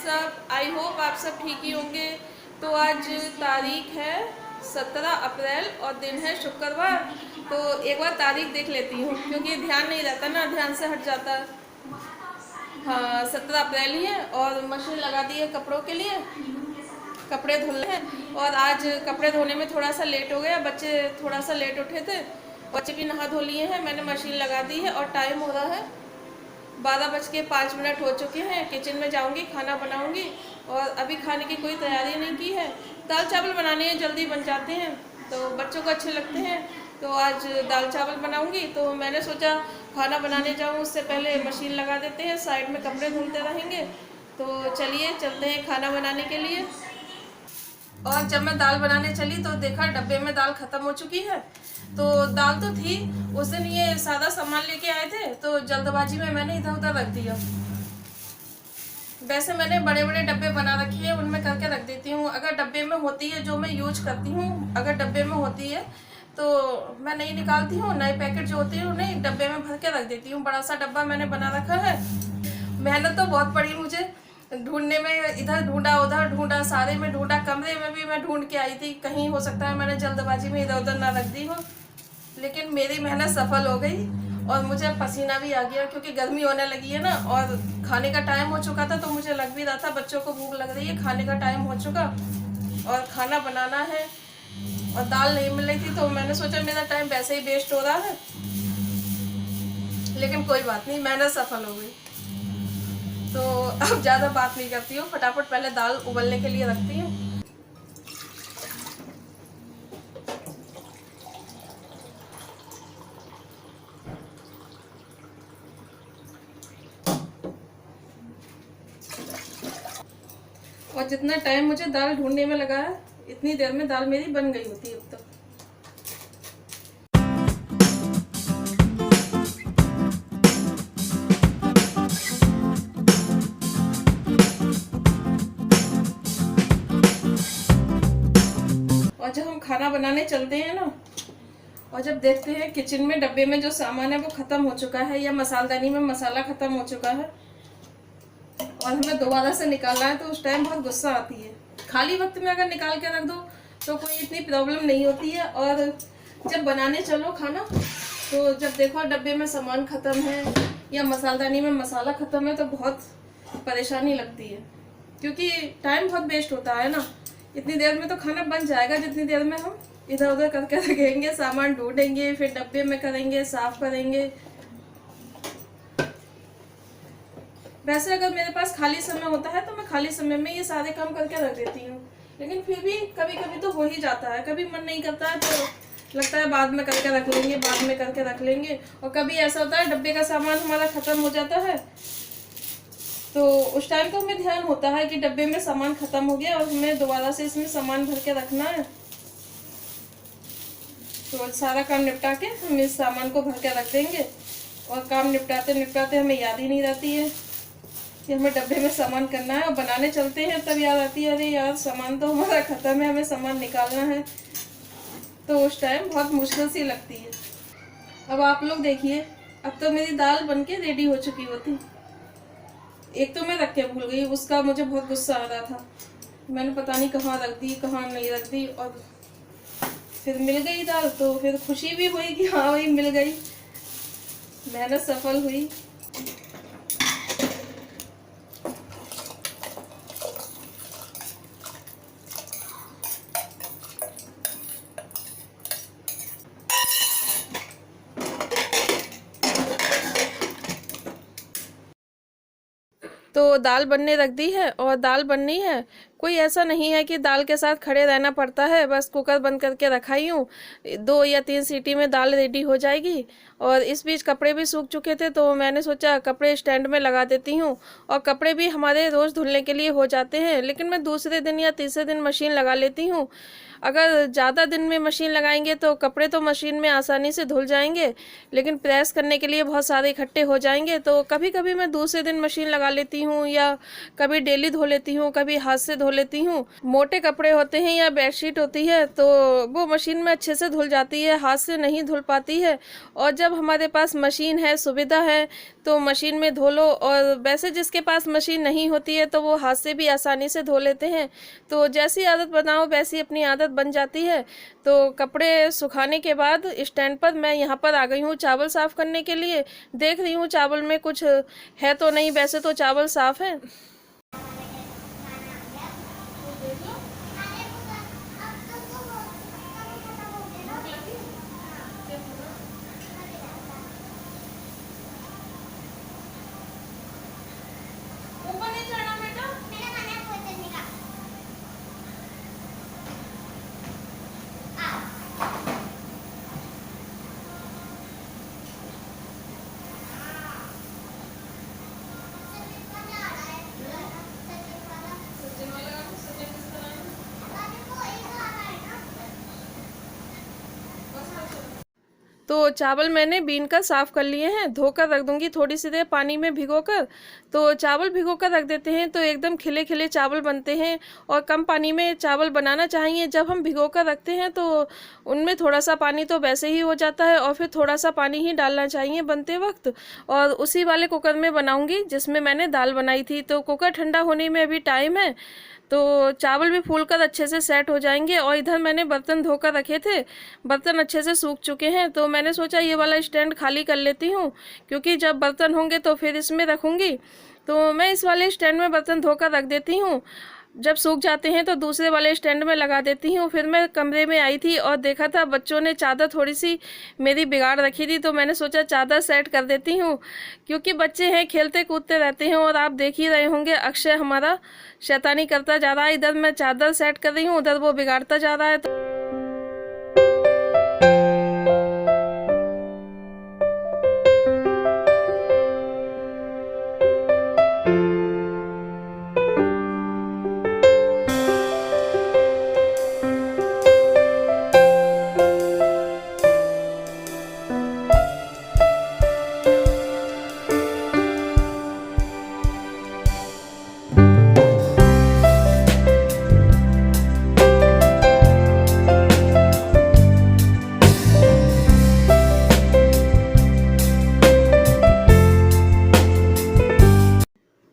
सब, I hope आप सब ठीक ही होंगे। तो आज तारीख है 17 अप्रैल और दिन है शुक्रवार। तो एक बार तारीख देख लेती हूँ क्योंकि ध्यान नहीं रहता ना, ध्यान से हट जाता है। हाँ, 17 अप्रैल ही है और मशीन लगा दी है कपड़ों के लिए, कपड़े धुलने हैं। और आज कपड़े धोने में थोड़ा सा लेट हो गया, बच्चे थोड़ा सा लेट उठे थे, बच्चे भी नहा धो लिए हैं, मैंने मशीन लगा दी है और टाइम हो रहा है 12:05 हो चुके हैं। किचन में जाऊंगी, खाना बनाऊंगी और अभी खाने की कोई तैयारी नहीं की है। दाल चावल बनाने हैं, जल्दी बन जाते हैं तो बच्चों को अच्छे लगते हैं। तो आज दाल चावल बनाऊंगी। तो मैंने सोचा खाना बनाने जाऊं उससे पहले मशीन लगा देते हैं, साइड में कपड़े धुलते रहेंगे। तो चलिए चलते हैं खाना बनाने के लिए। और जब मैं दाल बनाने चली तो देखा डब्बे में दाल ख़त्म हो चुकी है। तो दाल तो थी, उस दिन ये सादा सामान लेके आए थे तो जल्दबाजी में मैंने इधर उधर रख दिया। वैसे मैंने बड़े बड़े डब्बे बना रखे हैं, उनमें करके रख देती हूँ। अगर डब्बे में होती है जो मैं यूज करती हूँ, अगर डब्बे में होती है तो मैं नहीं निकालती हूँ, नए पैकेट जो होते हैं उन्हें डब्बे में भर के रख देती हूँ। बड़ा सा डब्बा मैंने बना रखा है। मेहनत तो बहुत पड़ी मुझे ढूंढने में, इधर ढूंढा उधर ढूंढा, सारे में ढूंढा, कमरे में भी मैं ढूंढ के आई थी। कहीं हो सकता है मैंने जल्दबाजी में इधर उधर ना रख दी हो, लेकिन मेरी मेहनत सफल हो गई। और मुझे पसीना भी आ गया क्योंकि गर्मी होने लगी है ना, और खाने का टाइम हो चुका था। तो मुझे लग भी रहा था बच्चों को भूख लग रही है, खाने का टाइम हो चुका और खाना बनाना है। और दाल नहीं मिल रही थी तो मैंने सोचा मेरा टाइम वैसे ही वेस्ट हो रहा है, लेकिन कोई बात नहीं, मेहनत सफल हो गई। तो अब ज़्यादा बात नहीं करती हूँ, फटाफट पहले दाल उबलने के लिए रखती हूँ। और जितना टाइम मुझे दाल ढूंढने में लगा है, इतनी देर में दाल मेरी बन गई होती है अब तक। और जब हम खाना बनाने चलते हैं ना, और जब देखते हैं किचन में डब्बे में जो सामान है वो ख़त्म हो चुका है, या मसालदानी में मसाला ख़त्म हो चुका है और हमें दोबारा से निकालना है, तो उस टाइम बहुत गुस्सा आती है। खाली वक्त में अगर निकाल के रख दो तो कोई इतनी प्रॉब्लम नहीं होती है, और जब बनाने चलो खाना तो जब देखो डब्बे में सामान ख़त्म है या मसालदानी में मसाला ख़त्म है तो बहुत परेशानी लगती है, क्योंकि टाइम बहुत वेस्ट होता है ना। इतनी देर में तो खाना बन जाएगा जितनी देर में हम इधर उधर करके रखेंगे, सामान ढूंढेंगे, फिर डब्बे में करेंगे, साफ करेंगे। वैसे अगर मेरे पास खाली समय होता है तो मैं खाली समय में ये सारे काम करके रख देती हूँ, लेकिन फिर भी कभी कभी तो हो ही जाता है। कभी मन नहीं करता है तो लगता है बाद में करके रख लेंगे, बाद में करके रख लेंगे। और कभी ऐसा होता है डब्बे का सामान हमारा ख़त्म हो जाता है, तो उस टाइम तो हमें ध्यान होता है कि डब्बे में सामान ख़त्म हो गया और हमें दोबारा से इसमें सामान भर के रखना है। तो सारा काम निपटा के हम इस सामान को भर के रख देंगे, और काम निपटाते निपटाते हमें याद ही नहीं रहती है कि हमें डब्बे में सामान करना है। और बनाने चलते हैं तब याद आती है, अरे यार सामान तो हमारा ख़त्म है, हमें सामान निकालना है। तो उस टाइम बहुत मुश्किल सी लगती है। अब आप लोग देखिए, अब तो मेरी दाल बन के रेडी हो चुकी होती। एक तो मैं रख के भूल गई, उसका मुझे बहुत गुस्सा आ रहा था। मैंने पता नहीं कहाँ रख दी, कहाँ नहीं रख दी, और फिर मिल गई दाल तो फिर खुशी भी हुई कि हाँ भाई मिल गई, मेहनत सफल हुई। तो दाल बनने रख दी है और दाल बननी है। कोई ऐसा नहीं है कि दाल के साथ खड़े रहना पड़ता है, बस कुकर बंद करके रखा ही हूँ, 2 या 3 सीटी में दाल रेडी हो जाएगी। और इस बीच कपड़े भी सूख चुके थे तो मैंने सोचा कपड़े स्टैंड में लगा देती हूँ। और कपड़े भी हमारे रोज़ धुलने के लिए हो जाते हैं, लेकिन मैं दूसरे दिन या तीसरे दिन मशीन लगा लेती हूँ। अगर ज़्यादा दिन में मशीन लगाएंगे तो कपड़े तो मशीन में आसानी से धुल जाएंगे, लेकिन प्रेस करने के लिए बहुत सारे इकट्ठे हो जाएंगे। तो कभी कभी मैं दूसरे दिन मशीन लगा लेती हूँ, या कभी डेली धो लेती हूँ, कभी हाथ से धो लेती हूँ। मोटे कपड़े होते हैं या बेडशीट होती है तो वो मशीन में अच्छे से धुल जाती है, हाथ से नहीं धुल पाती है। और जब हमारे पास मशीन है, सुविधा है, तो मशीन में धो लो। और वैसे जिसके पास मशीन नहीं होती है तो वो हाथ से भी आसानी से धो लेते हैं। तो जैसी आदत बनाओ वैसी अपनी आदत बन जाती है। तो कपड़े सुखाने के बाद स्टैंड पर मैं यहाँ पर आ गई हूँ चावल साफ़ करने के लिए। देख रही हूँ चावल में कुछ है तो नहीं, वैसे तो चावल साफ़ है। तो चावल मैंने बीन कर साफ़ कर लिए हैं, धोकर रख दूंगी थोड़ी सी देर पानी में भिगोकर। तो चावल भिगोकर रख देते हैं तो एकदम खिले खिले चावल बनते हैं। और कम पानी में चावल बनाना चाहिए। जब हम भिगोकर रखते हैं तो उनमें थोड़ा सा पानी तो वैसे ही हो जाता है और फिर थोड़ा सा पानी ही डालना चाहिए बनते वक्त। और उसी वाले कुकर में बनाऊंगी जिसमें मैंने दाल बनाई थी। तो कुकर ठंडा होने में अभी टाइम है, तो चावल भी फूलकर अच्छे से सेट हो जाएंगे। और इधर मैंने बर्तन धोकर रखे थे, बर्तन अच्छे से सूख चुके हैं। तो मैंने सोचा ये वाला स्टैंड खाली कर लेती हूँ, क्योंकि जब बर्तन होंगे तो फिर इसमें रखूँगी। तो मैं इस वाले स्टैंड में बर्तन धोकर रख देती हूँ। जब सूख जाते हैं तो दूसरे वाले स्टैंड में लगा देती हूँ। फिर मैं कमरे में आई थी और देखा था बच्चों ने चादर थोड़ी सी मेरी बिगाड़ रखी थी, तो मैंने सोचा चादर सेट कर देती हूँ, क्योंकि बच्चे हैं खेलते कूदते रहते हैं। और आप देख ही रहे होंगे अक्षय हमारा शैतानी करता जा रहा है। इधर मैं चादर सेट कर रही हूँ, उधर वो बिगाड़ता जा रहा है।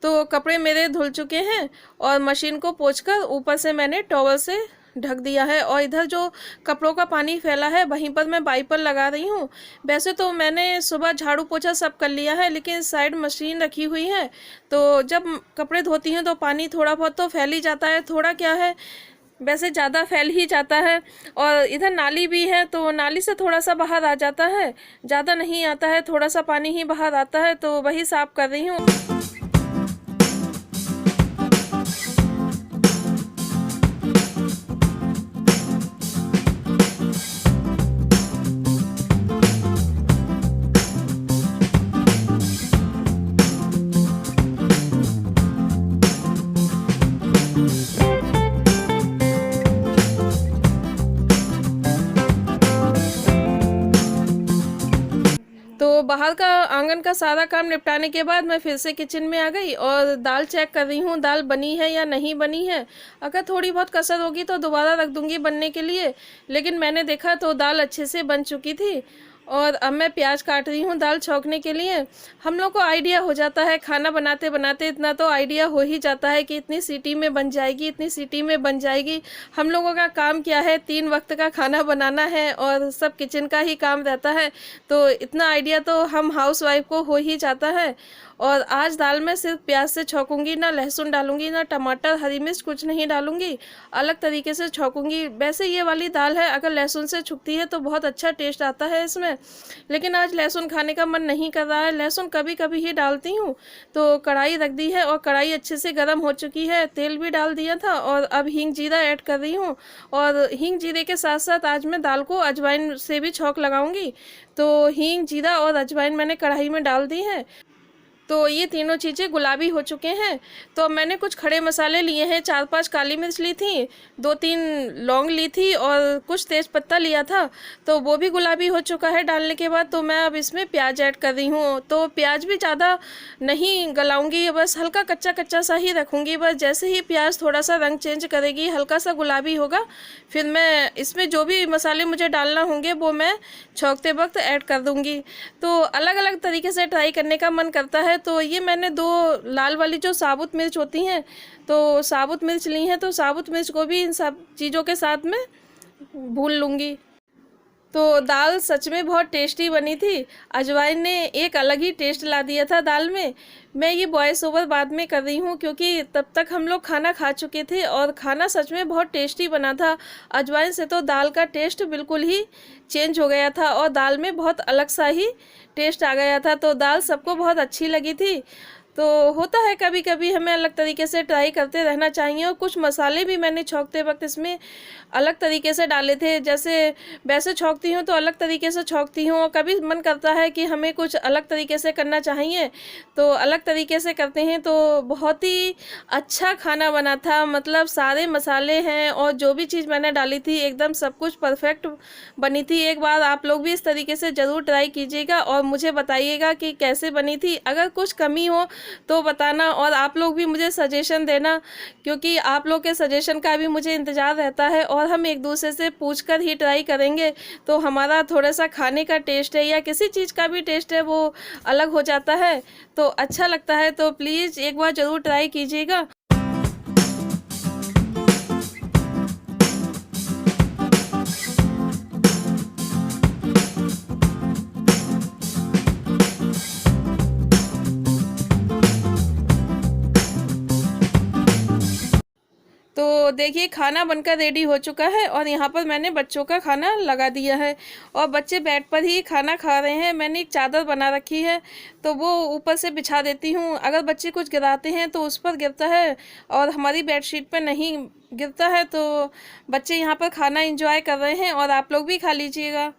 तो कपड़े मेरे धुल चुके हैं और मशीन को पोंछकर ऊपर से मैंने टॉवल से ढक दिया है। और इधर जो कपड़ों का पानी फैला है वहीं पर मैं वाइपर लगा रही हूँ। वैसे तो मैंने सुबह झाड़ू पोछा सब कर लिया है, लेकिन साइड मशीन रखी हुई है, तो जब कपड़े धोती हैं तो पानी थोड़ा बहुत तो फैल ही जाता है। थोड़ा क्या है, वैसे ज़्यादा फैल ही जाता है। और इधर नाली भी है तो नाली से थोड़ा सा बाहर आ जाता है, ज़्यादा नहीं आता है, थोड़ा सा पानी ही बाहर आता है। तो वही साफ कर रही हूँ। तो बाहर का आंगन का सारा काम निपटाने के बाद मैं फिर से किचन में आ गई और दाल चेक कर रही हूँ दाल बनी है या नहीं बनी है। अगर थोड़ी बहुत कसर होगी तो दोबारा रख दूंगी बनने के लिए, लेकिन मैंने देखा तो दाल अच्छे से बन चुकी थी। और अब मैं प्याज काट रही हूँ दाल छौंकने के लिए। हम लोग को आइडिया हो जाता है खाना बनाते बनाते, इतना तो आइडिया हो ही जाता है कि इतनी सीटी में बन जाएगी, इतनी सीटी में बन जाएगी। हम लोगों का काम क्या है, 3 वक्त का खाना बनाना है और सब किचन का ही काम रहता है, तो इतना आइडिया तो हम हाउसवाइफ को हो ही जाता है। और आज दाल में सिर्फ प्याज से छौंकूंगी, ना लहसुन डालूंगी, ना टमाटर, हरी मिर्च कुछ नहीं डालूंगी, अलग तरीके से छौंकूंगी। वैसे ये वाली दाल है अगर लहसुन से छुकती है तो बहुत अच्छा टेस्ट आता है इसमें, लेकिन आज लहसुन खाने का मन नहीं कर रहा है। लहसुन कभी कभी ही डालती हूँ। तो कढ़ाई रख दी है और कढ़ाई अच्छे से गर्म हो चुकी है, तेल भी डाल दिया था और अब हींग जीरा ऐड कर रही हूँ। और हींग जीरे के साथ साथ आज मैं दाल को अजवाइन से भी छौंक लगाऊंगी। तो हींग जीरा और अजवाइन मैंने कढ़ाई में डाल दी है। तो ये तीनों चीज़ें गुलाबी हो चुके हैं। तो मैंने कुछ खड़े मसाले लिए हैं, 4-5 काली मिर्च ली थी, 2-3 लौंग ली थी और कुछ तेज़ पत्ता लिया था। तो वो भी गुलाबी हो चुका है डालने के बाद। तो मैं अब इसमें प्याज ऐड कर रही हूँ। तो प्याज भी ज़्यादा नहीं गलाऊंगी, बस हल्का कच्चा कच्चा सा ही रखूँगी। बस जैसे ही प्याज थोड़ा सा रंग चेंज करेगी, हल्का सा गुलाबी होगा, फिर मैं इसमें जो भी मसाले मुझे डालना होंगे वो मैं छौंकते वक्त ऐड कर दूँगी। तो अलग अलग तरीके से ट्राई करने का मन करता है। तो ये मैंने 2 लाल वाली जो साबुत मिर्च होती हैं, तो साबुत मिर्च ली हैं, तो साबुत मिर्च को भी इन सब चीज़ों के साथ में भून लूँगी। तो दाल सच में बहुत टेस्टी बनी थी। अजवाइन ने एक अलग ही टेस्ट ला दिया था दाल में। मैं ये वॉइस ओवर बाद में कर रही हूँ क्योंकि तब तक हम लोग खाना खा चुके थे और खाना सच में बहुत टेस्टी बना था। अजवाइन से तो दाल का टेस्ट बिल्कुल ही चेंज हो गया था और दाल में बहुत अलग सा ही टेस्ट आ गया था। तो दाल सबको बहुत अच्छी लगी थी। तो होता है कभी कभी हमें अलग तरीके से ट्राई करते रहना चाहिए। और कुछ मसाले भी मैंने छौंकते वक्त इसमें अलग तरीके से डाले थे। जैसे वैसे छौंकती हूँ तो अलग तरीके से छौंकती हूँ, और कभी मन करता है कि हमें कुछ अलग तरीके से करना चाहिए तो अलग तरीके से करते हैं। तो बहुत ही अच्छा खाना बना था, मतलब सारे मसाले हैं और जो भी चीज़ मैंने डाली थी एकदम सब कुछ परफेक्ट बनी थी। एक बार आप लोग भी इस तरीके से ज़रूर ट्राई कीजिएगा और मुझे बताइएगा कि कैसे बनी थी। अगर कुछ कमी हो तो बताना, और आप लोग भी मुझे सजेशन देना, क्योंकि आप लोग के सजेशन का भी मुझे इंतज़ार रहता है और हम एक दूसरे से पूछकर ही ट्राई करेंगे तो हमारा थोड़ा सा खाने का टेस्ट है या किसी चीज़ का भी टेस्ट है वो अलग हो जाता है, तो अच्छा लगता है। तो प्लीज़ एक बार ज़रूर ट्राई कीजिएगा। तो देखिए खाना बनकर रेडी हो चुका है और यहाँ पर मैंने बच्चों का खाना लगा दिया है और बच्चे बेड पर ही खाना खा रहे हैं। मैंने एक चादर बना रखी है तो वो ऊपर से बिछा देती हूँ। अगर बच्चे कुछ गिराते हैं तो उस पर गिरता है और हमारी बेडशीट पर नहीं गिरता है। तो बच्चे यहाँ पर खाना एंजॉय कर रहे हैं और आप लोग भी खा लीजिएगा।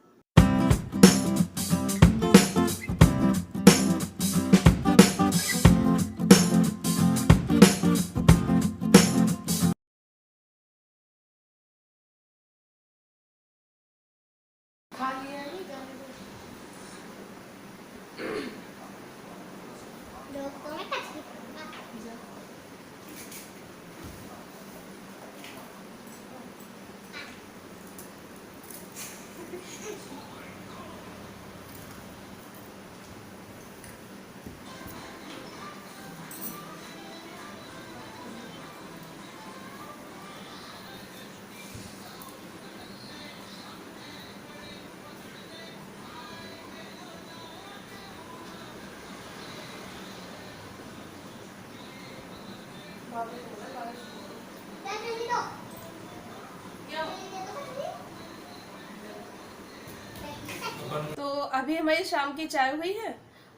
तो अभी हमारी शाम की चाय हुई है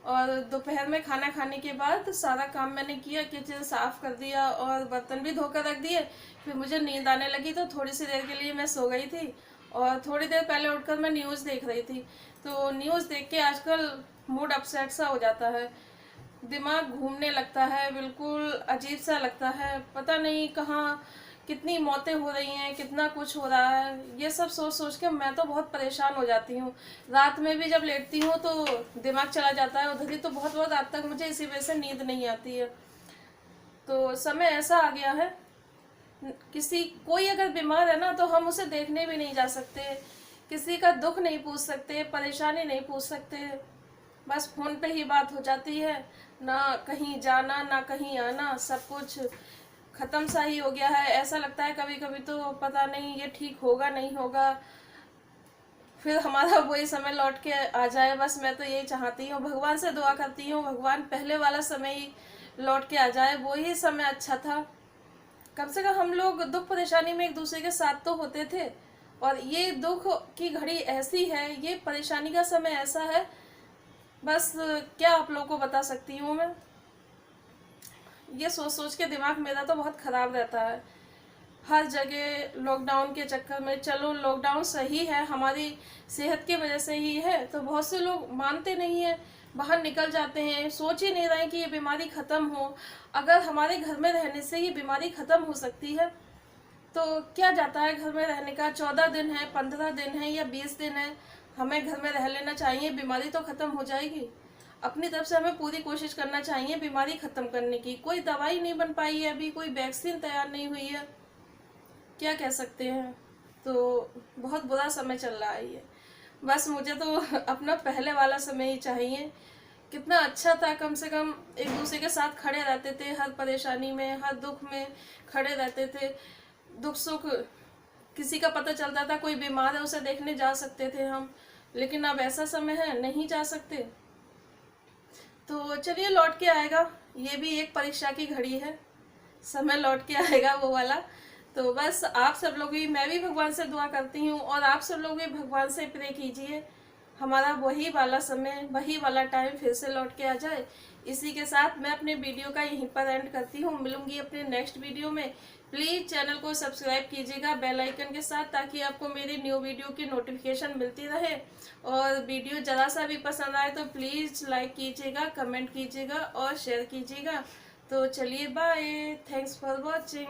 और दोपहर में खाना खाने के बाद सारा काम मैंने किया, किचन साफ कर दिया और बर्तन भी धोकर रख दिए। फिर मुझे नींद आने लगी तो थोड़ी सी देर के लिए मैं सो गई थी और थोड़ी देर पहले उठकर मैं न्यूज़ देख रही थी। तो न्यूज़ देख के आजकल मूड अपसेट सा हो जाता है, दिमाग घूमने लगता है, बिल्कुल अजीब सा लगता है। पता नहीं कहाँ कितनी मौतें हो रही हैं, कितना कुछ हो रहा है, ये सब सोच सोच के मैं तो बहुत परेशान हो जाती हूँ। रात में भी जब लेटती हूँ तो दिमाग चला जाता है उधर ही, तो बहुत बहुत रात तक मुझे इसी वजह से नींद नहीं आती है। तो समय ऐसा आ गया है, कोई अगर बीमार है ना तो हम उसे देखने भी नहीं जा सकते, किसी का दुख नहीं पूछ सकते, परेशानी नहीं पूछ सकते, बस फोन पे ही बात हो जाती है। ना कहीं जाना ना कहीं आना, सब कुछ ख़त्म सा ही हो गया है। ऐसा लगता है कभी कभी तो पता नहीं ये ठीक होगा नहीं होगा, फिर हमारा वही समय लौट के आ जाए। बस मैं तो यही चाहती हूँ, भगवान से दुआ करती हूँ भगवान पहले वाला समय ही लौट के आ जाए, वही समय अच्छा था। कम से कम हम लोग दुख परेशानी में एक दूसरे के साथ तो होते थे, और ये दुख की घड़ी ऐसी है, ये परेशानी का समय ऐसा है, बस क्या आप लोगों को बता सकती हूँ मैं। ये सोच सोच के दिमाग मेरा तो बहुत ख़राब रहता है। हर जगह लॉकडाउन के चक्कर में, चलो लॉकडाउन सही है, हमारी सेहत की वजह से ही है, तो बहुत से लोग मानते नहीं हैं, बाहर निकल जाते हैं, सोच ही नहीं रहे कि ये बीमारी ख़त्म हो। अगर हमारे घर में रहने से ये बीमारी ख़त्म हो सकती है तो क्या जाता है घर में रहने का। 14 दिन है, 15 दिन है या 20 दिन है, हमें घर में रह लेना चाहिए, बीमारी तो ख़त्म हो जाएगी। अपनी तरफ से हमें पूरी कोशिश करना चाहिए बीमारी ख़त्म करने की। कोई दवाई नहीं बन पाई है अभी, कोई वैक्सीन तैयार नहीं हुई है, क्या कह सकते हैं। तो बहुत बुरा समय चल रहा है ये। बस मुझे तो अपना पहले वाला समय ही चाहिए। कितना अच्छा था, कम से कम एक दूसरे के साथ खड़े रहते थे, हर परेशानी में, हर दुख में खड़े रहते थे। दुख सुख किसी का पता चलता था, कोई बीमार है उसे देखने जा सकते थे हम। लेकिन अब ऐसा समय है, नहीं जा सकते। तो चलिए, लौट के आएगा, ये भी एक परीक्षा की घड़ी है, समय लौट के आएगा वो वाला। तो बस आप सब लोग भी, मैं भी भगवान से दुआ करती हूँ और आप सब लोग भी भगवान से प्रे कीजिए हमारा वही वाला समय, वही वाला टाइम फिर से लौट के आ जाए। इसी के साथ मैं अपने वीडियो का यहीं पर एंड करती हूँ। मिलूंगी अपने नेक्स्ट वीडियो में। प्लीज़ चैनल को सब्सक्राइब कीजिएगा बेल आइकन के साथ, ताकि आपको मेरी न्यू वीडियो की नोटिफिकेशन मिलती रहे। और वीडियो ज़रा सा भी पसंद आए तो प्लीज़ लाइक कीजिएगा, कमेंट कीजिएगा और शेयर कीजिएगा। तो चलिए, बाय, थैंक्स फॉर वॉचिंग।